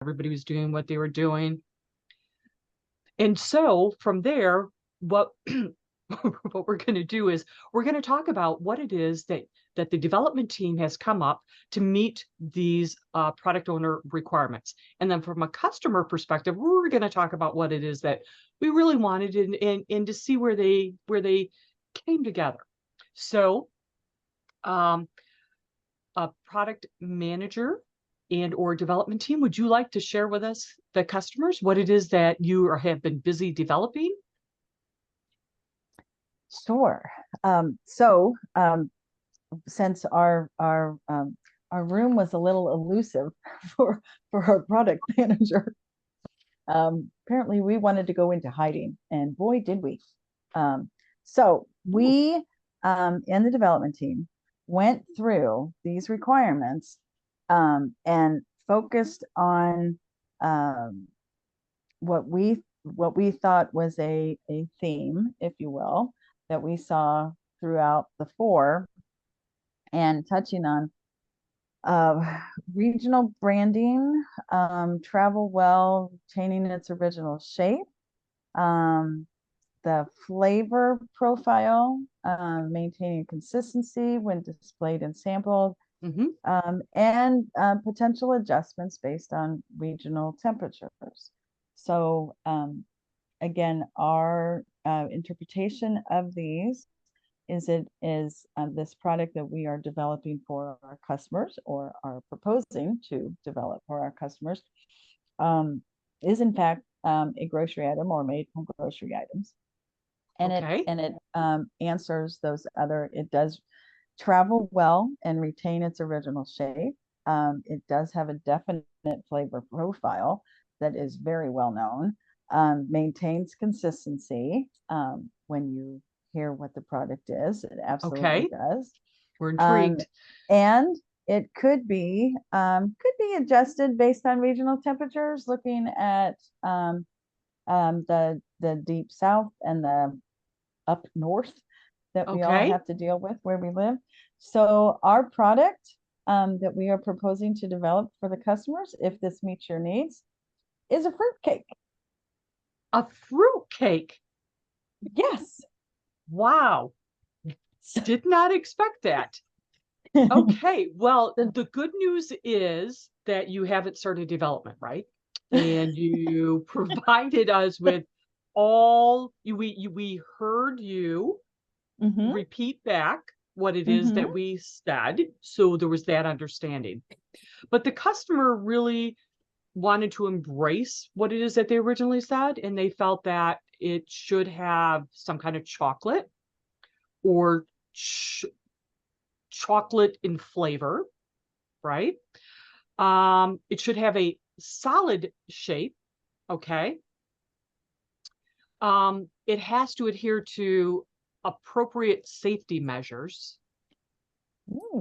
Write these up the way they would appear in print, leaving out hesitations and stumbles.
everybody was doing what they were doing. And so from there, what what we're going to do is we're going to talk about what it is that the development team has come up to meet these product owner requirements. And then from a customer perspective, we're going to talk about what it is that we really wanted and to see where they came together. So a product manager and or development team, would you like to share with us, the customers, what it is that you have been busy developing? Sure. Since our room was a little elusive for our product manager, apparently we wanted to go into hiding, and boy, did we. So we in the development team went through these requirements and focused on what we thought was a theme, if you will, that we saw throughout the four, and touching on regional branding, travel well, retaining its original shape, the flavor profile, maintaining consistency when displayed and sampled, and potential adjustments based on regional temperatures. So again, our interpretation of these is this product that we are developing for our customers, or are proposing to develop for our customers, is in fact a grocery item or made from grocery items. And it answers those other, it does travel well and retain its original shape. It does have a definite flavor profile that is very well known, maintains consistency. When you hear what the product is, it absolutely does. We're intrigued. And it could be adjusted based on regional temperatures, looking at the deep south and the up north that we all have to deal with where we live. So our product that we are proposing to develop for the customers, if this meets your needs, is a fruit cake. A fruit cake? Yes. Wow. Did not expect that. Okay. Well, the good news is that you haven't started development, right? And you provided us with we heard you repeat back what it is that we said. So there was that understanding. But the customer really wanted to embrace what it is that they originally said, and they felt that it should have some kind of chocolate or chocolate in flavor, right? It should have a solid shape, okay? It has to adhere to appropriate safety measures.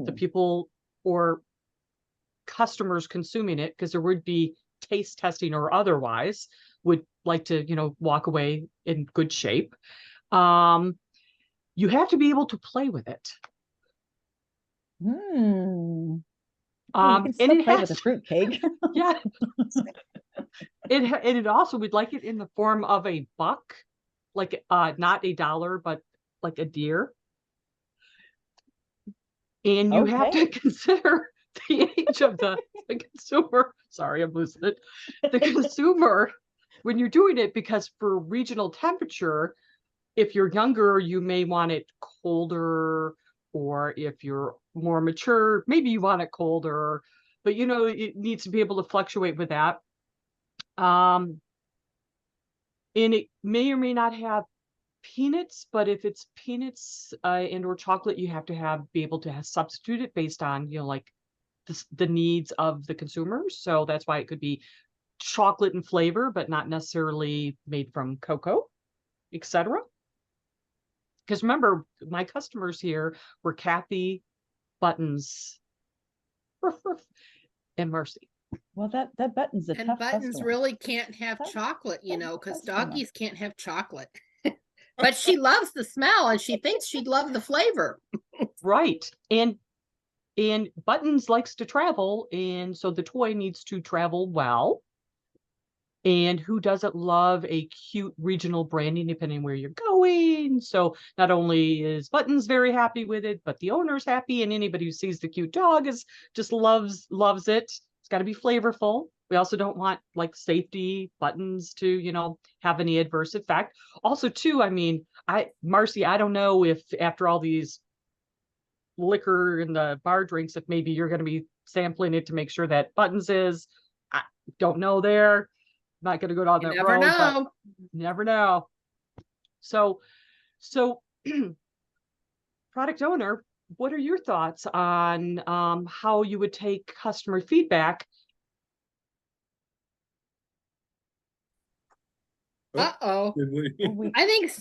The people or customers consuming it, because there would be taste testing or otherwise, would like to, walk away in good shape. You have to be able to play with it. You can still play with a fruit cake. Yeah. It also, we'd like it in the form of a buck, like not $1, but like a deer. And you have to consider the age of the consumer. Sorry, I'm losing it. The consumer, when you're doing it, because for regional temperature, if you're younger, you may want it colder, or if you're more mature, maybe you want it colder, but it needs to be able to fluctuate with that. And it may or may not have peanuts, but if it's peanuts and or chocolate, you have to be able to substitute it based on, like the needs of the consumers. So that's why it could be chocolate in flavor, but not necessarily made from cocoa, etc. Because remember, my customers here were Kathy, Buttons, and Mercy. Well, that Buttons a tough Buttons customer. Really can't have chocolate, because doggies can't have chocolate. But she loves the smell, and she thinks she'd love the flavor. Right. And Buttons likes to travel, and so the toy needs to travel well. And who doesn't love a cute regional branding depending where you're going? So not only is Buttons very happy with it, but the owner's happy, and anybody who sees the cute dog is just loves it. It's got to be flavorful. We also don't want like safety Buttons to, you know, have any adverse effect. Also, too, I mean, Marcy, I don't know if after all these liquor and the bar drinks, if maybe you're going to be sampling it to make sure that Buttons is. I don't know there. Not going to go down that road, but never know. So product owner, what are your thoughts on how you would take customer feedback? Uh-oh. We- I think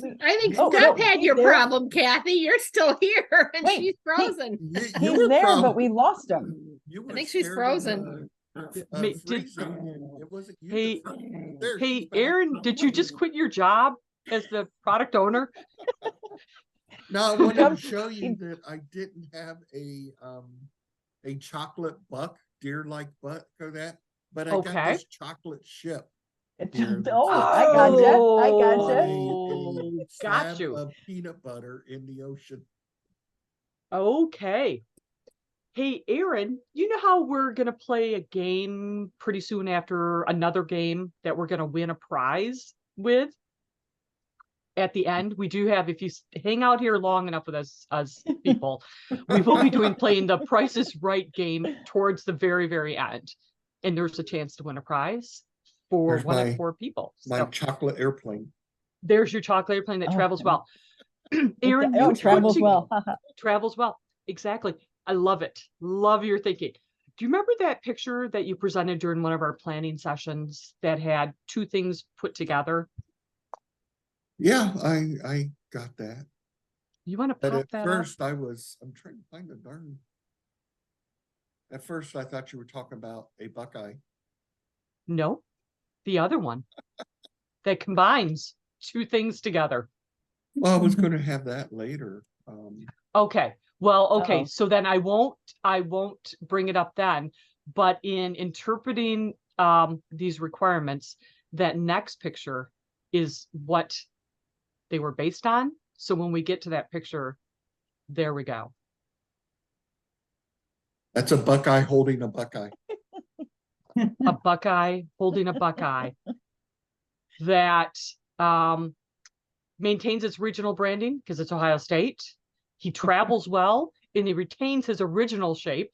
Oh, Steph no, had he's your there. problem, Kathy. You're still here and Wait, she's frozen. He's there, but we lost him. I think she's frozen. It wasn't you. Hey, There, hey, she's back. Aaron, did you just quit your job as the product owner? No, I wanted to show you that I didn't have a chocolate buck, deer-like buck or that, but I got Okay. this chocolate ship. Oh, I gotcha. Oh, A got slab you. of peanut butter in the ocean. Okay. Hey, Aaron, you know how we're going to play a game pretty soon after another game that we're going to win a prize with? At the end, we do have, if you hang out here long enough with us people, we will be playing the Price is Right game towards the very, very end. And there's a chance to win a prize for There's one of my- 4 people. My So chocolate airplane. there's your chocolate airplane that travels Okay. well. Aaron, Oh, you it travels put well. travels well. Exactly. I love it. Love your thinking. Do you remember that picture that you presented during one of our planning sessions that had 2 things put together? Yeah, I got that. You want to But pop at that first I'm trying to find the darn. At first I thought you were talking about a Buckeye. No, the other one that combines 2 things together. Well, I was going to have that later. Okay. Well, okay. Uh-oh. So then I won't bring it up then, but in interpreting these requirements, that next picture is what they were based on. So when we get to that picture, there we go. That's a Buckeye holding a Buckeye. A Buckeye holding a Buckeye that maintains its regional branding because it's Ohio State. He travels well and he retains his original shape.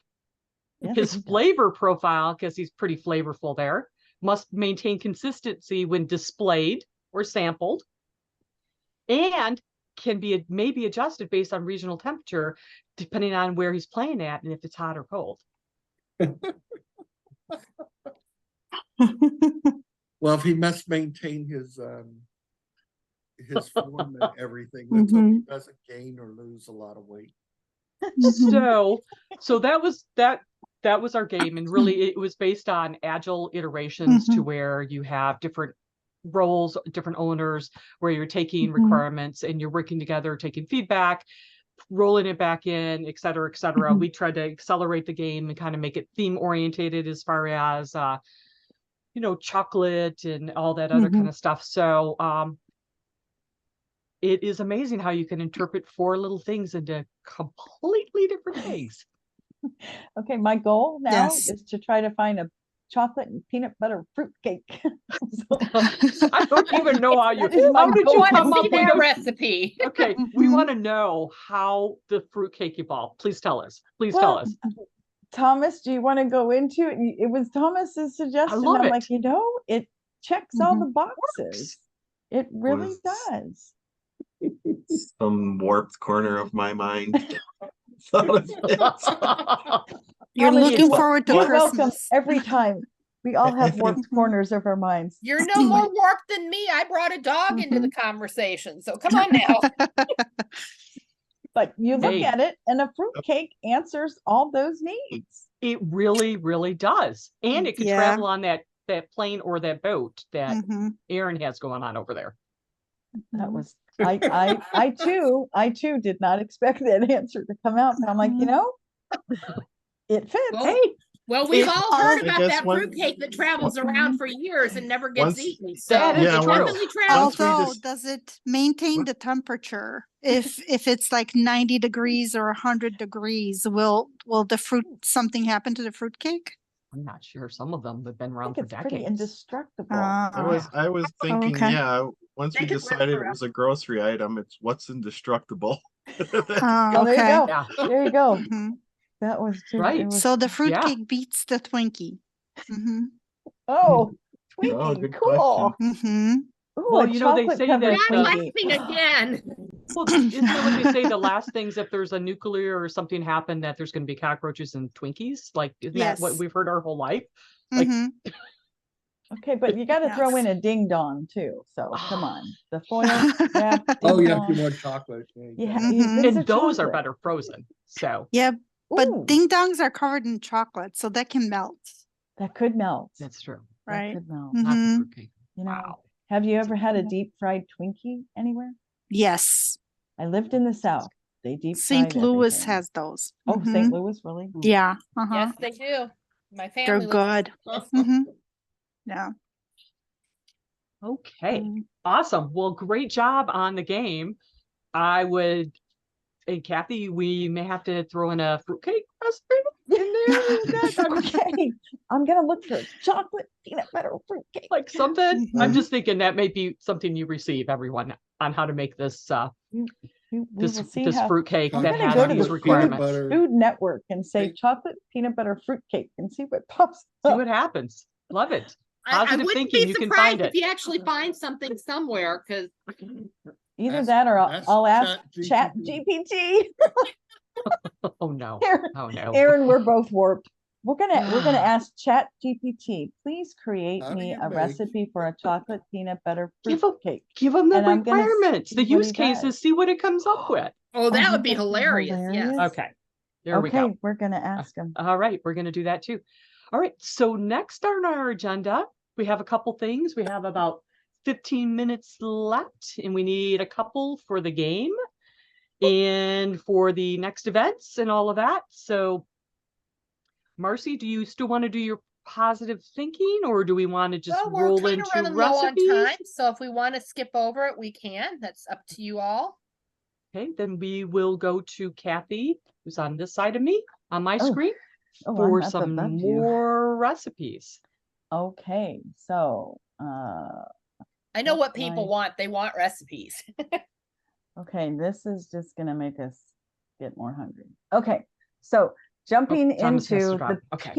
Yes, His he does. flavor profile, because he's pretty flavorful there, must maintain consistency when displayed or sampled, and can be maybe adjusted based on regional temperature, depending on where he's playing at and if it's hot or cold. Well, if he must maintain his form and everything, let's hope he doesn't gain or lose a lot of weight. So that was our game, and really it was based on agile iterations to where you have different roles, different owners, where you're taking requirements and you're working together, taking feedback, rolling it back in, et cetera, et cetera. We tried to accelerate the game and kind of make it theme orientated as far as chocolate and all that other kind of stuff. So it is amazing how you can interpret 4 little things into completely different ways. Okay, my goal now Yes. is to try to find a chocolate and peanut butter fruit cake. I don't even know how That is my how did goal. you Want come to up see with that a recipe? Okay, we want to know how the fruitcake evolved. Please tell us. Please tell us. Thomas, do you want to go into it? It was Thomas's suggestion. love I'm it. like, it checks all the boxes. It really Was- does. Some warped corner of my mind. thought of it. You're Thomas, looking you're forward to you're welcome Christmas. every time. We all have warped corners of our minds. You're no more warped than me. I brought a dog into the conversation. So come on now. But you look Hey. at it, and a fruit cake answers all those needs. It really, really does. And it could Yeah. travel on that plane or that boat that Mhm. Aaron has going on over there. That was I too did not expect that answer to come out. And I'm like, it fits. Well, Hey, Well, we've It- all heard I about guess that one- fruitcake that travels around for years and never gets Once- eaten. That So is it true. definitely travels. Once we Although, just- does it maintain What? the temperature? If it's like 90 degrees or 100 degrees, will something happen to the fruitcake? I'm not sure. Some of them have been I around think for it's pretty decades. indestructible. I was thinking, okay. yeah, once They we could live decided it forever. was a grocery item, it's what's indestructible. Oh, there you Okay. go. Yeah, There you go. Mhm. That was too. Right. It was, So the Yeah. fruitcake beats the Twinkie. Mm-hmm. oh, Oh, Twinkie, good cool. Mm-hmm. Ooh, Well, a you know, they chocolate say covered that, I'm Twinkie. laughing again. well, isn't that what they say? The last things, if there's a nuclear or something happened, that there's going to be cockroaches and Twinkies. Like, isn't that what Yes. we've heard our whole life? Like- Mm-hmm. Okay, but you got to throw in Yes. a ding dong too. So come on, the foil wrap. Oh, ding yeah, if you dong. want chocolate. Yeah, Mhm. these And those are chocolate. better frozen. So Yeah, but Ooh, ding dongs are covered in chocolate, so that can melt, that could melt. that's true. That right? could melt. Not the Mhm. fruitcake. You know, Wow. have you ever had a Yeah. deep fried Twinkie anywhere? Yes. I lived in the South. They deep St. fried Louis everything. has those. Oh, Mhm. St. Louis, really? Yeah. Uh-huh. Yes, they do. My They're family lives. good. Mm-hmm. Yeah. Okay. Mm. Awesome. Well, great job on the game. I would, and Kathy, we may have to throw in a fruitcake recipe in there. Okay, I'm gonna look for chocolate peanut butter fruitcake. Like something. I'm Mhm. just thinking that may be something you receive, everyone, on how to make this We this will see this how. fruitcake I'm that gonna has go to these the requirements. butter. Food Network and say Hey. chocolate peanut butter fruitcake and see what pops See up. what happens. Love it. I Positive wouldn't thinking, be you can surprised find if it. you actually find something somewhere because Either Ask- that or ask I'll ask Chat ChatGPT. GPT. Oh no. Aaron, Oh no. Aaron, we're both warped. We're gonna ask Chat GPT. Please create How do me you a make- recipe for a chocolate peanut butter Give 'em- fruitcake. Give them the And I'm gonna requirements, see the what use he cases, does. see what it comes up with. oh, that Oh, would be that'd be hilarious. Yes. hilarious. Okay. There we Okay, go. we're gonna ask him. All right, we're going to do that too. All right, so next on our agenda, we have a couple things. We have about 15 minutes left, and we need a couple for the game and for the next events and all of that. So, Marcy, do you still want to do your positive thinking, or do we want to just Well, we're roll kind of into running low on recipes? time, so if we want to skip over it, we can. That's up to you all. Okay, then we will go to Kathy, who's on this side of me on my Oh, screen, Oh, for I'm up some above you. more recipes. Okay, so I know what That's people nice. want. They want recipes. okay, this is just gonna make us get more hungry. Okay, so jumping Thomas has to into drop. the Okay.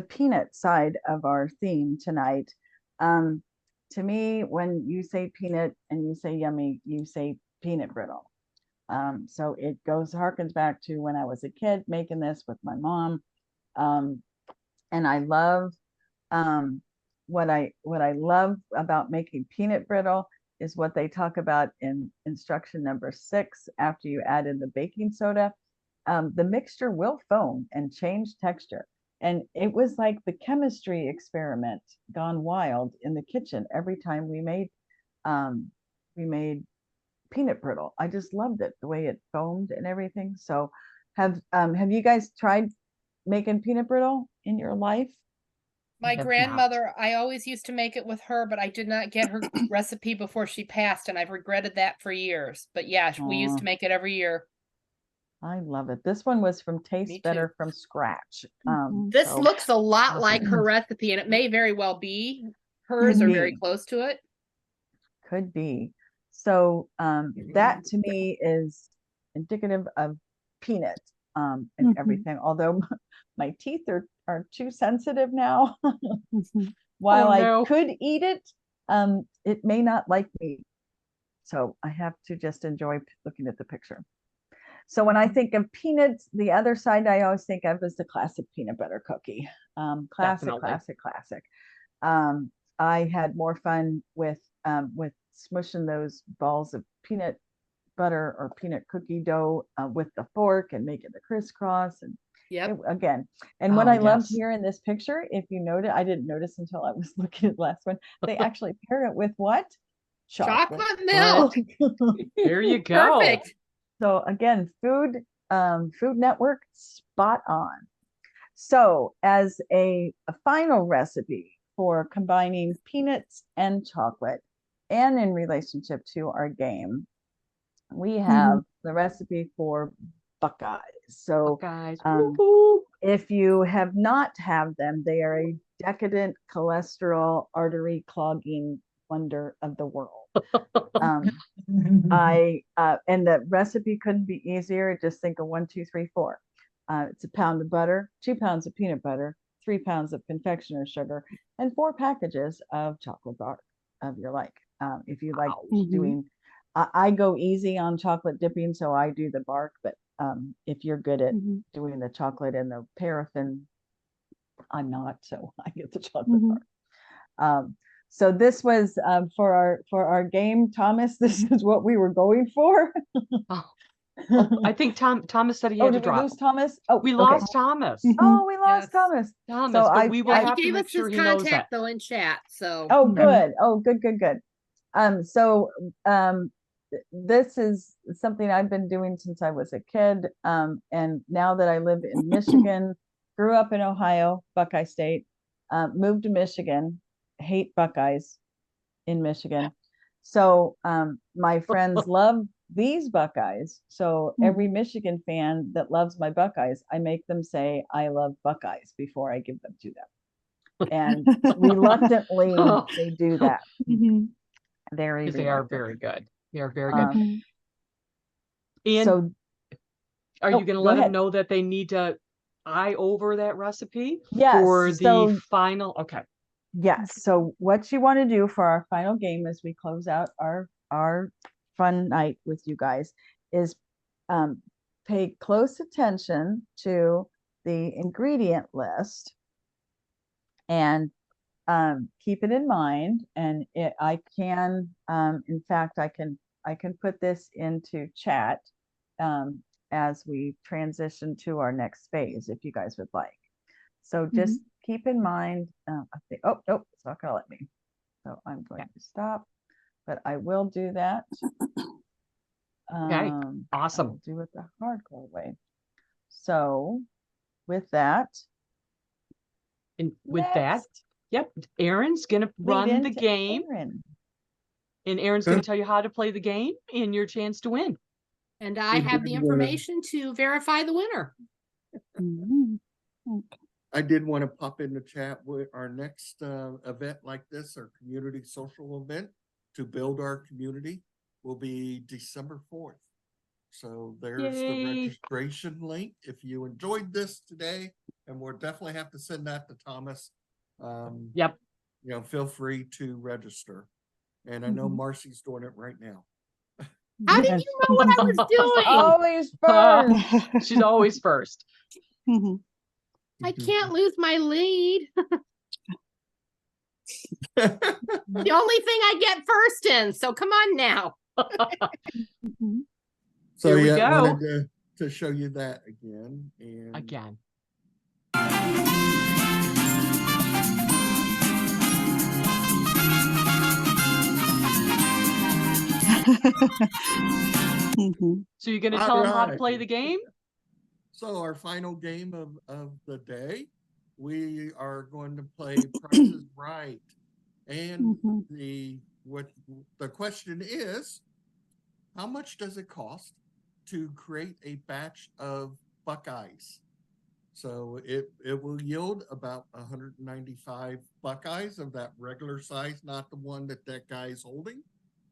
peanut side of our theme tonight. To me, when you say peanut and you say yummy, you say peanut brittle. So it harkens back to when I was a kid making this with my mom. And I love what I love about making peanut brittle is what they talk about in instruction number 6 after you add in the baking soda. The mixture will foam and change texture. And it was like the chemistry experiment gone wild in the kitchen every time we made peanut brittle. I just loved it, the way it foamed and everything. So have you guys tried making peanut brittle in your life? My have not. grandmother, I always used to make it with her, but I did not get her recipe before she passed, and I've regretted that for years. But yeah, we used Aw. to make it every year. I love it. This one was from Me Taste Better too. from Scratch. This So looks a lot awesome. like her recipe, and it may very well be hers or very be. close to it. could be. So that to me is indicative of peanut and Mhm. everything. Although my teeth are too sensitive now. While Oh, I no. could eat it may not like me. So I have to just enjoy looking at the picture. So when I think of peanuts, the other side I always think of is the classic peanut butter cookie. Classic, Definitely. classic, classic. I had more fun with smushing those balls of peanut butter or peanut cookie dough with the fork and making the crisscross and Yep. again. And what Oh, I loved yes. here in this picture, if you noted, I didn't notice until I was looking at the last one, they actually pair it with what? Chocolate milk. There you go. Perfect. So again, Food Network, spot on. So as a final recipe for combining peanuts and chocolate and in relationship to our game, we have the recipe for Buckeyes. So Guys, if you have not had them, they are a decadent cholesterol artery clogging wonder of the world. And the recipe couldn't be easier. Just think of 1, 2, 3, 4. It's a pound of butter, 2 pounds of peanut butter, 3 pounds of confectioner sugar, and 4 packages of chocolate bar of your like. If you like doing, I go easy on chocolate dipping, so I do the bark. But if you're good at doing the chocolate and the paraffin, I'm not, so I get the chocolate bar. So this was for our game, Thomas. This is what we were going for. I think Thomas said he Oh, had to did we drop. lose Thomas? Oh, We okay. lost Thomas. Oh, we lost Yes. Thomas. Thomas, So but we will Yeah, have he to gave make us sure his he knows that. contact though in chat. So Oh, good. Oh, good, good, good. So this is something I've been doing since I was a kid. And now that I live in Michigan, grew up in Ohio, Buckeye State, moved to Michigan, hate Buckeyes in Michigan. So my friends love these Buckeyes. So every Michigan fan that loves my Buckeyes, I make them say, I love Buckeyes before I give them to them. And reluctantly, they do that. Very Because they are reluctant. very good. They are very good. And So are you going to let them ahead. know that they need to eye over that recipe Yes, for the so final? Okay. yes. So what you want to do for our final game as we close out our fun night with you guys is pay close attention to the ingredient list and keep it in mind. And I can, in fact, I can put this into chat as we transition to our next phase, if you guys would like. So just keep in mind, I think, oh, nope, it's not gonna let me. So I'm going to stop, but I will do that. Okay, I awesome. will do it the hardcore way. So with that. And with that, yep, Aaron's going to run the game. And Aaron's going to tell you how to play the game and your chance to win. And I have the information to verify the winner. I did want to pop in the chat with our next event like this, our community social event to build our community will be December 4th. So there's the registration link. If you enjoyed this today, and we'll definitely have to send that to Thomas. Yep. You know, feel free to register. And I know Marcy's doing it right now. How did you know what I was doing? Always first. She's always first. I can't lose my lead. The only thing I get first in, so come on now. So Here we yeah, go. wanted to show you that again. And Again. So you're going to tell them how to play the game? So our final game of the day, we are going to play Price is Right. And the question is, how much does it cost to create a batch of Buckeyes? So it will yield about 195 Buckeyes of that regular size, not the one that guy is holding.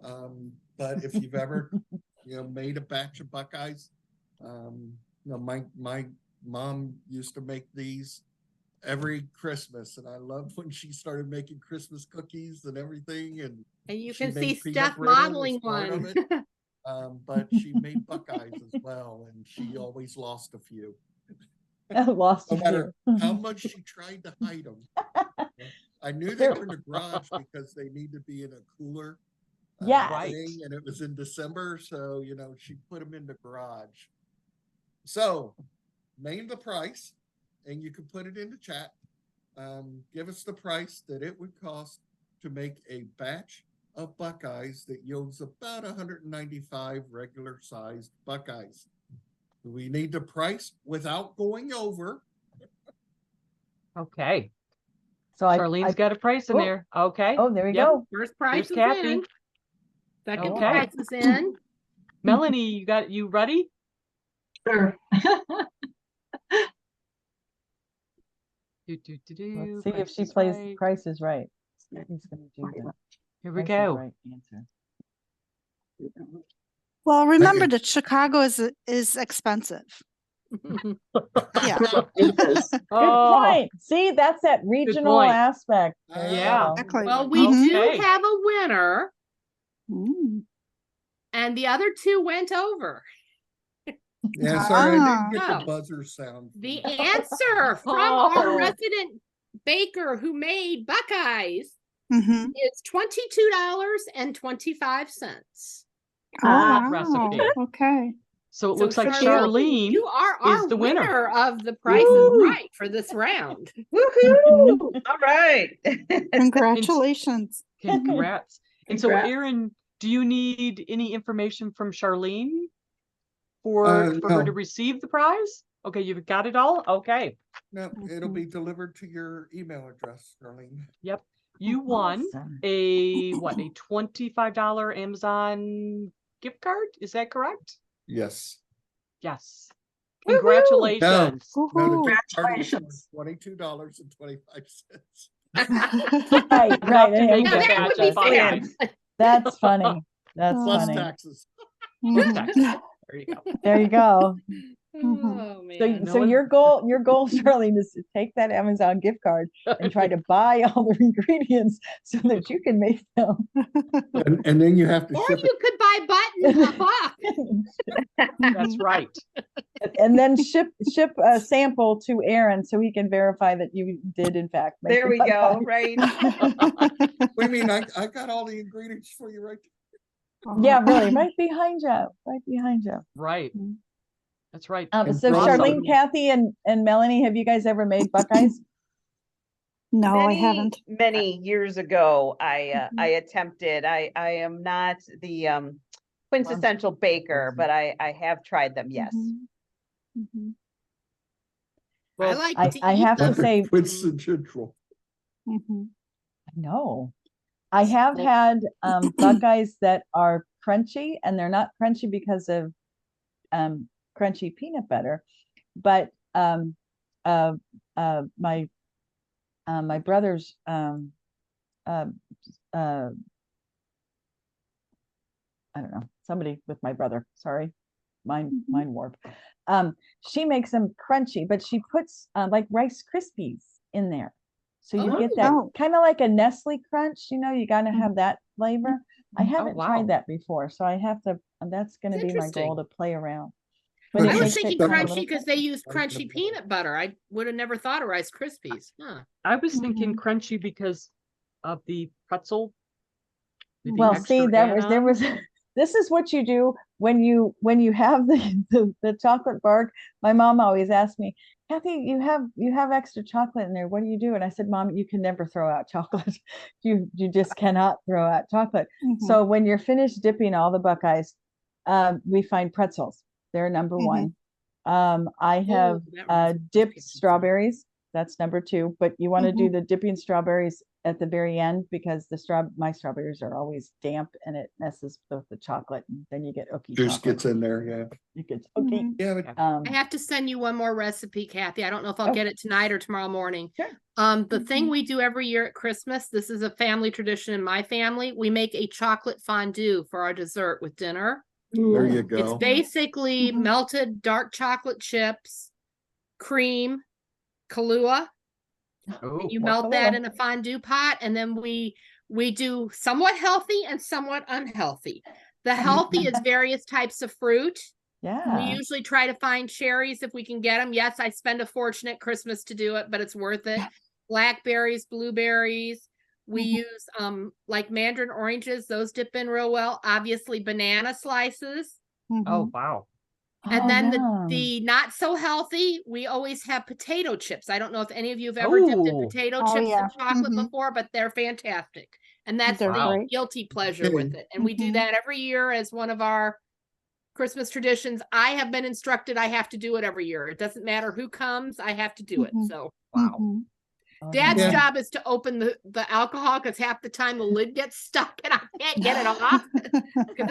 But if you've ever, made a batch of Buckeyes, my mom used to make these every Christmas, and I loved when she started making Christmas cookies and everything. And you she can see made peanut Steph brittle modeling as part of one. it. But she made Buckeyes as well, and she always lost a few. Lost No a matter few. how much she tried to hide them. I knew they were in the garage because they need to be in a cooler thing, and it was in December, so she put them in the garage. So name the price, and you can put it in the chat. Give us the price that it would cost to make a batch of Buckeyes that yields about 195 regular sized Buckeyes. We need the price without going over. Okay. So I Charlene's got a price in oh, there. Okay. oh, there we Yep. go. First price Here's is Kathy. in. Second Okay. price is in. Melanie, you ready? Sure. Do, Let's see if Price she is plays Right. Price is Right. He's gonna do the Here we Price is go. Right answer. Well, remember that Chicago is expensive. Yeah. It is. Good Oh, point. See, that's that regional point. aspect. There you Yeah. go. Exactly. Well, we Mhm. do Okay. have a winner, Mm. and the other two went over. Yeah, sorry, I Ah. didn't get Oh. the buzzer sound. The answer from our Oh. resident baker who made Buckeyes Mhm. is $22.25. Oh, Ah, wow. recipe. Okay. So it So looks like Charlene, Charlene you are our the winner. winner of the Price is Woo! Right for this round. Woohoo! All right. Congratulations. Congrats. And so, Congrats. Aaron, do you need any information from Charlene for her to No. receive the prize? Okay, you've got it all? Okay. No, it'll Mhm. be delivered to your email address, Darlene. Yep. You won Awesome. a $25 Amazon gift card? Is that correct? Yes. Yes. Woohoo! Congratulations. No, the Woohoo. gift card is Congratulations. $22.25. Right, Enough right. to make Now the that badge would be of five. fair. That's funny. That's Plus funny. taxes. Mhm. There you go. There you go. Oh So, man. so your goal, Charlene, is to take that Amazon gift card and try to buy all the ingredients so that you can make them. And then you have to Or ship it. you could buy buttons a buck. That's right. And then ship a sample to Aaron so he can verify that you did in fact make There the we go. Buckeye. Right. What do you mean? I got all the ingredients for you right Yeah, really, right behind you, right behind you. Right. Mhm. That's right. And So throw Awesome. Charlene, Kathy, and Melanie, have you guys ever made Buckeyes? No, I haven't. Many years ago, I Mhm. attempted. I am not the quintessential baker, but I have tried them. Yes. Mhm. Mhm. I Well, like I- to I eat have to them. there. say- Quintessential. Mhm. No, I have Well- had Buckeyes that are crunchy, and they're not crunchy because of crunchy peanut butter, but my brother's I don't know, somebody with my brother, sorry, mind warp. She makes them crunchy, but she puts like Rice Krispies in there. So you get that Oh. kind of like a Nestle crunch, you gotta have that flavor. I haven't wow. tried that before, so I have to, that's gonna It's be my goal interesting. to play around. But it I was makes it thinking kind of a crunchy little because they use Right in the crunchy middle. peanut butter. I would have never thought of Rice Krispies. Huh. I was thinking Mhm. crunchy because of the pretzel. with the Well, see, extra there add-on. was this is what you do when you have the chocolate bark. My mom always asked me, Kathy, you have extra chocolate in there. What do you do? And I said, Mom, you can never throw out chocolate. You just cannot throw out chocolate. Mhm. So when you're finished dipping all the Buckeyes, we find pretzels. They're number Mhm. one. I have that reminds me of dipped pizza. strawberries. That's number two. But you want to do Mhm. the dipping strawberries at the very end because my strawberries are always damp and it messes with the chocolate, and then you get ooky Juice chocolate. gets in there, yeah. You get ooky. Mhm. Yeah, but I have to send you one more recipe, Kathy. I don't know if I'll Oh. get it tonight or tomorrow morning. Sure. The thing we do every year at Christmas, this is a family tradition in my family. We make a chocolate fondue for our dessert with dinner. there you It's go. basically Mhm. melted dark chocolate chips, cream, Kahlua. Oh, You More melt that Kahlua. in a fondue pot, and then we do somewhat healthy and somewhat unhealthy. The healthy is various types of fruit. We Yeah. usually try to find cherries if we can get them. Yes, I spend a fortune at Christmas to do it, but it's worth it. Blackberries, blueberries. We Mhm. use like mandarin oranges, those dip in real well. Obviously, banana slices. oh Mhm. wow. And Oh, then yum. the not so healthy, we always have potato chips. I don't know if any of you have ever dipped in Oh. potato Oh, chips yeah. in chocolate Mhm. before, but they're fantastic. And that's They're the Wow. great. guilty pleasure with it. And we do Mhm. that every year as one of our Christmas traditions. I have been instructed I have to do it every year. It doesn't matter who comes, I have to do it. Mhm. So Wow. Mhm. Dad's Yeah. job is to open the alcohol because half the time the lid gets stuck and I can't get it off because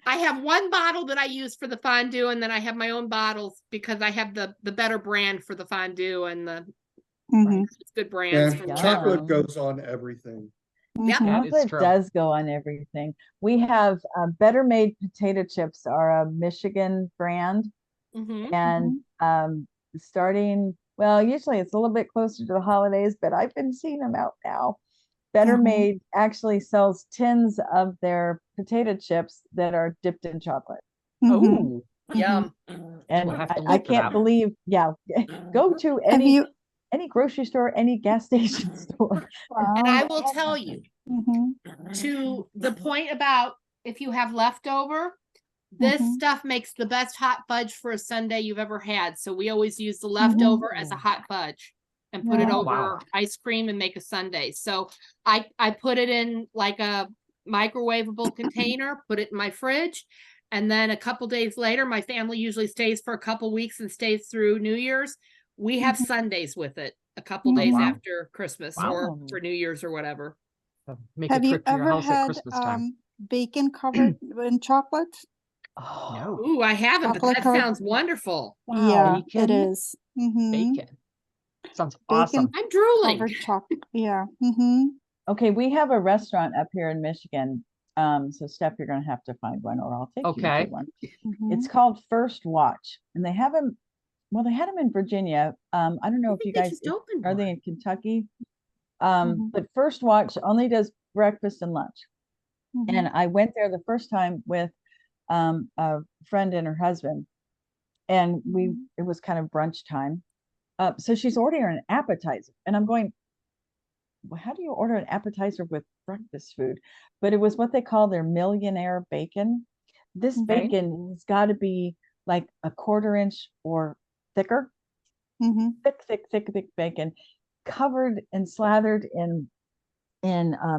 I have one bottle that I use for the fondue, and then I have my own bottles because I have the better brand for the fondue and Mhm. it's good brands. Yeah, For Yeah. chocolate whatever. goes on everything. Yep. That is Chocolate true. does go on everything. We have Better Made potato chips are a Michigan brand, Mhm. and starting, well, usually it's a little bit closer to the holidays, but I've been seeing them out now. Better Mhm. Made actually sells tins of their potato chips that are dipped in chocolate. Mhm. Oh, Yum. And We'll have to I look for can't that. believe, go to Have you? any grocery store, any gas station store. And I Wow. will tell you, Mhm. to the point about if you have leftover, this Mhm. stuff makes the best hot fudge for a sundae you've ever had. So we always use the leftover as a hot fudge and put it Yeah. over Wow. ice cream and make a sundae. So I put it in like a microwavable container, put it in my fridge, and then a couple days later, my family usually stays for a couple weeks and stays through New Year's. We have Sundays with it a couple Oh, days wow. after Christmas Wow. or for New Year's or whatever. Make a Have you trip to your ever house at had Christmas time. bacon covered in chocolate? Oh, No. Ooh, I haven't, but Chocolate that covered- sounds wonderful. Yeah, it Bacon? is. Mhm. Bacon. Sounds Bacon awesome. I'm drooling. covered chocolate. Yeah. Mhm. okay, we have a restaurant up here in Michigan. So Steph, you're gonna have to find one, or I'll take you Okay. to one. Mhm. It's called First Watch, and they have them. Well, they had them in Virginia. I don't know I if think you they guys just opened are they one. in Kentucky. Mhm. But First Watch only does breakfast and lunch. And Mhm. I went there the first time with a friend and her husband, and it was kind of brunch time. So she's ordering an appetizer, and I'm going, well, how do you order an appetizer with breakfast food? But it was what they call their millionaire bacon. This Okay. bacon has got to be like a 1/4 inch or thicker, Mhm. thick bacon, covered and slathered in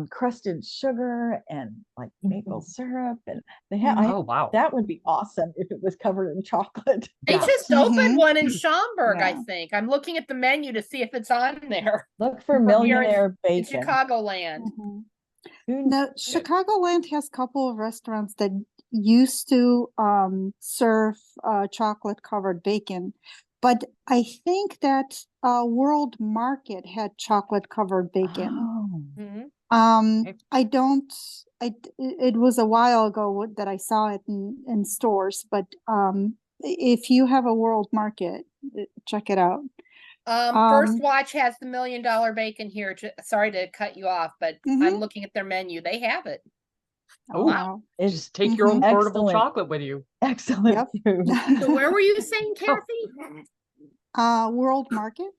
crusted sugar and like maple syrup, and they have Oh, wow. that would be awesome if it was covered in chocolate. They Yeah. just opened Mhm. one in Schaumburg, I Yeah. think. I'm looking at the menu to see if it's on there. Look for Here in- millionaire In bacon. Chicagoland. Mhm. Who- Now, Chicagoland has a couple of restaurants that used to serve chocolate covered bacon, but I think that World Market had chocolate covered bacon. Oh, Mhm. Okay. It was a while ago that I saw it in stores, but if you have a World Market, check it out. First Watch has the $1 million bacon here. Sorry to cut you off, but I'm Mhm. looking at their menu. They have it. Oh, wow. it's Just take your own Mhm. portable Excellent. chocolate with you. excellent Yep. food. So where were you saying, Kathy? World Market.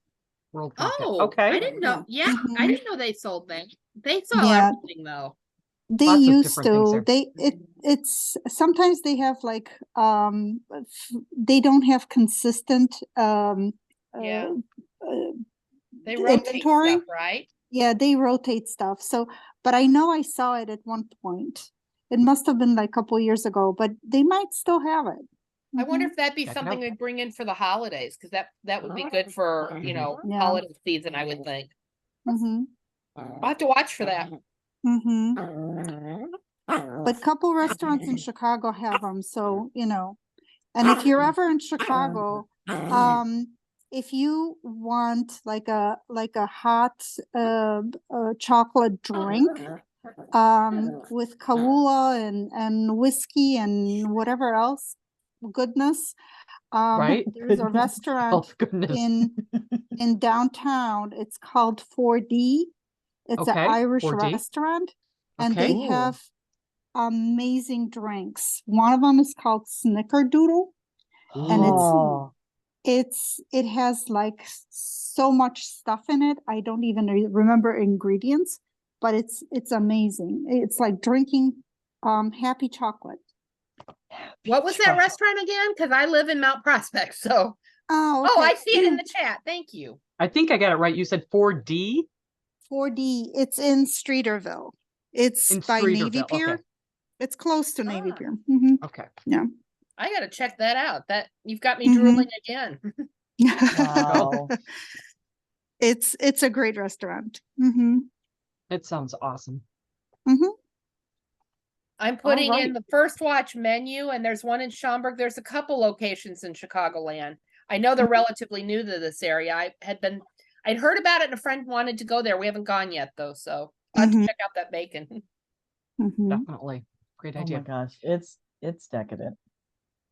World Market. Oh, I Okay. didn't know. Yeah, Mhm. I didn't know they sold that. They sell Yeah. everything though. They Lots of used different things to. there. It's sometimes they have like they don't have consistent Yeah. uh, They rotate inventory. stuff, right? Yeah, they rotate stuff. So, but I know I saw it at one point. It must have been like a couple years ago, but they might still have it. I wonder Mhm. if that'd be Check it something out. they'd bring in for the holidays, because that would be good for, Yeah. holiday season, I would think. Mhm. I'll have to watch for that. Mhm. But couple restaurants in Chicago have them, so and if you're ever in Chicago, if you want like a hot chocolate drink with Kahlua and whiskey and whatever else goodness, Right? there's a restaurant Oh, goodness. in downtown. It's called 4D. It's an Okay, Irish 4D. restaurant, and Okay. they have amazing drinks. One of them is called Snickerdoodle, and Oh, it has like so much stuff in it. I don't even remember ingredients, but it's amazing. It's like drinking happy chocolate. What was that restaurant again? Because I live in Mount Prospect, so. Oh, Oh, I okay. see it in the chat. Thank you. I think I got it right. You said 4D 4D. It's in Streeterville. It's in by Navy Streeterville. Pier. Okay. It's close to Navy Ah. Pier. Mhm. Okay. I gotta check that out. That you've got me Mhm. drooling again. wow. It's a great restaurant. Mm-hmm. It sounds awesome. Mm-hmm. I'm putting right. in the First Watch menu, and there's one in Schaumburg. There's a couple locations in Chicagoland. I know they're relatively new to this area. I'd heard about it and a friend wanted to go there. We haven't gone yet though, so I'll have to check out that bacon. Mm-hmm. Definitely. Great Oh my idea. gosh, it's decadent.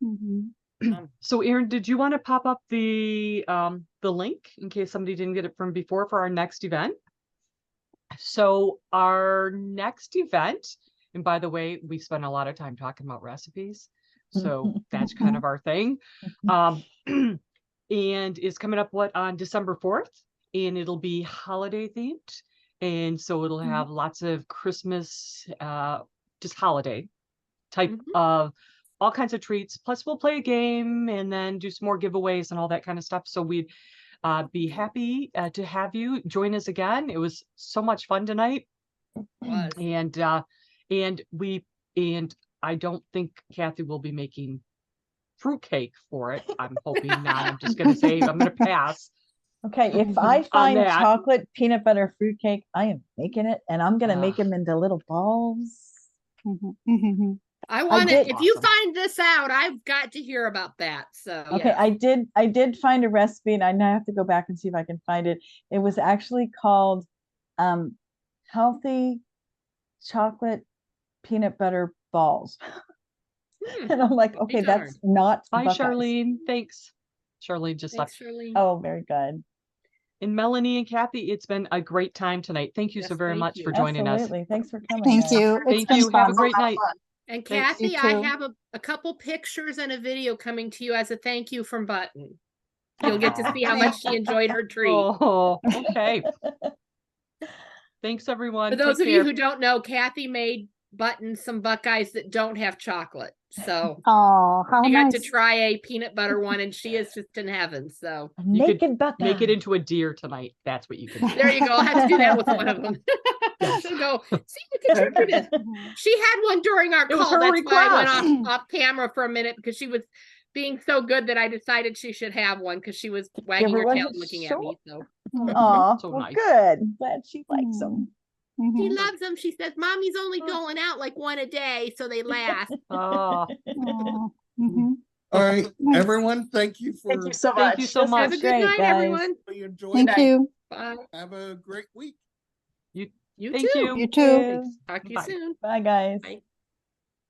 Mm-hmm. So Erin, did you want to pop up the link in case somebody didn't get it from before for our next event? So our next event, and by the way, we spent a lot of time talking about recipes. So that's kind of our thing. And it's coming up on December 4th, and it'll be holiday themed. And so it'll have lots of Christmas, just holiday type of all kinds of treats. Plus we'll play a game and then do some more giveaways and all that kind of stuff. So we'd be happy to have you join us again. It was so much fun tonight. And I don't think Kathy will be making fruitcake for it. I'm hoping not. I'm just going to say I'm going to pass. Okay, if I find that. chocolate peanut butter fruitcake, I am making it, and I'm gonna make them into little balls. Mm-hmm. I want to, did- if you Awesome. find this out, I've got to hear about that. So Okay, yeah. I did find a recipe, and I now have to go back and see if I can find it. It was actually called healthy chocolate peanut butter balls. And I'm like, I'll be okay, that's darned. not Bye, Buckeyes. Charlene. Thanks. Charlene just left. Thanks, Shirley. Oh, very good. And Melanie and Kathy, it's been a great time tonight. Thank you so Yes, very thank much you. for joining us. Absolutely. Thanks for coming. Thank guys. you. It's Thank been you. Have a fun. great night. And Thanks. Kathy, You I too. have a couple pictures and a video coming to you as a thank you from Button. You'll get to see how much she enjoyed her treat. Oh, okay. Thanks, everyone. For those Take of you care. who don't know, Kathy made Button some Buckeyes that don't have chocolate. So Oh, how she got to nice. try a peanut butter one, and she is just in heaven. So A You could naked Buckeye. Make it into a deer tonight. That's what you can do. there you go. I'll have to do that with one of them. She'll go, see, you contributed. She had one during our It was call. her That's why I request. went off camera for a minute, because she was being so good that I decided she should have one, because she was wagging her everyone tail a and looking at short- me. So Aw, So well, nice. good. Glad she likes them. she Mhm. loves them. She says, Mommy's only doling out like one a day, so they last. Oh, Aw, mhm. All right, Nice. everyone, thank you for. Thank you so much. Thank you so This much. Have was a good great, night, guys. everyone. Really enjoyed Thank it. you. Bye. Have a great week. You thank too. you. You too. Thanks. Talk to you Bye. soon. Bye, guys. Bye.